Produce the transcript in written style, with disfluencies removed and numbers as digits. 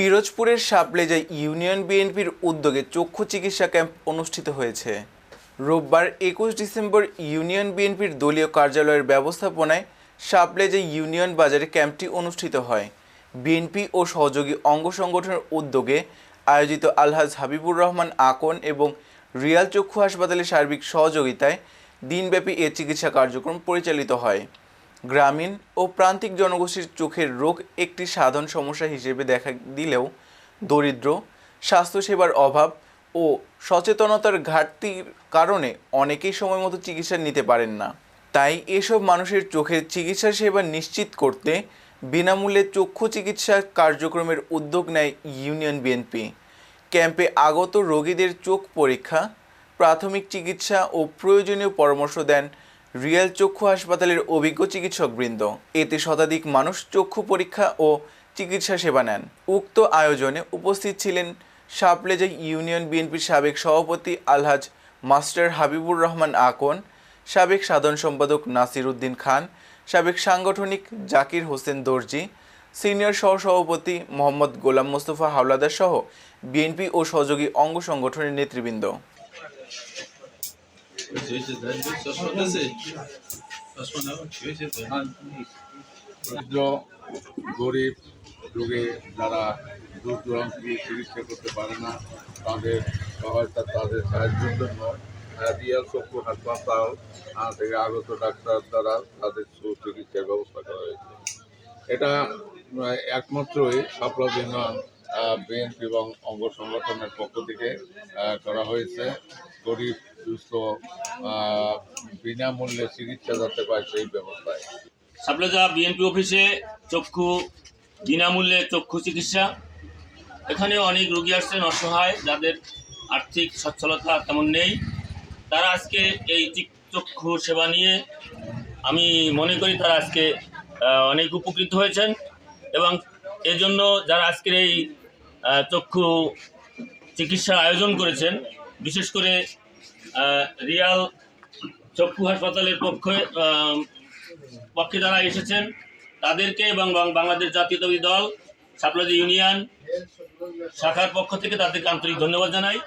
পিরোজপুরের সাপলেজা ইউনিয়ন বিএনপির উদ্যোগে চক্ষু চিকিৎসা ক্যাম্প অনুষ্ঠিত হয়েছে। রোববার 21 ডিসেম্বর ইউনিয়ন বিএনপির দলীয় কার্যালয়ের ব্যবস্থাপনায় সাপলেজা ইউনিয়ন বাজারে ক্যাম্পটি অনুষ্ঠিত হয়। বিএনপি ও সহযোগী অঙ্গ সংগঠনের উদ্যোগে আয়োজিত আলহাজ হাবিবুর রহমান আকন এবং রিয়াল চক্ষু হাসপাতালের সার্বিক সহযোগিতায় দিনব্যাপী এ চিকিৎসা কার্যক্রম পরিচালিত হয়। গ্রামীণ ও প্রান্তিক জনগোষ্ঠীর চোখের রোগ একটি সাধারণ সমস্যা হিসেবে দেখা দিলেও দরিদ্র, স্বাস্থ্যসেবার অভাব ও সচেতনতার ঘাটতির কারণে অনেকেই সময়মতো চিকিৎসা নিতে পারেন না। তাই এসব মানুষের চোখের চিকিৎসা সেবা নিশ্চিত করতে বিনামূল্যে চক্ষু চিকিৎসা কার্যক্রমের উদ্যোগ নেয় ইউনিয়ন বিএনপি। ক্যাম্পে আগত রোগীদের চোখ পরীক্ষা, প্রাথমিক চিকিৎসা ও প্রয়োজনীয় পরামর্শ দেন রিয়াল চক্ষু হাসপাতালের অভিজ্ঞ চিকিৎসকবৃন্দ। এতে শতাধিক মানুষ চক্ষু পরীক্ষা ও চিকিৎসা সেবা নেন। উক্ত আয়োজনে উপস্থিত ছিলেন সাপলেজা ইউনিয়ন বিএনপির সাবেক সভাপতি আলহাজ মাস্টার হাবিবুর রহমান আকন, সাবেক সাধারণ সম্পাদক নাসির উদ্দিন খান, সাবেক সাংগঠনিক জাকির হোসেন দর্জি, সিনিয়র সহসভাপতি মোহাম্মদ গোলাম মোস্তফা হাওলাদার সহ বিএনপি ও সহযোগী অঙ্গ সংগঠনের নেতৃবৃন্দ। গরিব রোগে যারা দূর দূরান্ত গিয়ে চিকিৎসা করতে পারে না, তাদের সহায়তা, তাদের সাহায্যের জন্য রিয়াল চক্ষু হাসপাতাল থেকে আগত ডাক্তার দ্বারা তাদের সুচিকিৎসার ব্যবস্থা করা হয়েছে। এটা একমাত্রই সাপলেজা ইউনিয়ন বিএনপি এবং অঙ্গ সংগঠনের পক্ষ থেকে করা হয়েছে। গরিব সুস্থ বিনামূল্যে চিকিৎসা যাতে পায় সেই ব্যবস্থায়। সাপলেজা বিএনপি অফিসে বিনামূল্যে চক্ষু চিকিৎসা। এখানে অনেক রোগী আসছেন অসহায়, যাদের আর্থিক সচ্ছলতা তেমন নেই। তারা আজকে এই চক্ষু সেবা নিয়ে আমি মনে করি তারা আজকে অনেক উপকৃত হয়েছেন, এবং এজন্য যারা আজকের এই চক্ষু চিকিৎসার আয়োজন করেছেন, বিশেষ করে রিয়াল চক্ষু হাসপাতালের পক্ষে যারা এসেছেন তাদেরকে এবং বাংলাদেশ জাতীয়তাবাদী দল সাপলেজা ইউনিয়ন শাখার পক্ষ থেকে তাদেরকে আন্তরিক ধন্যবাদ জানাই।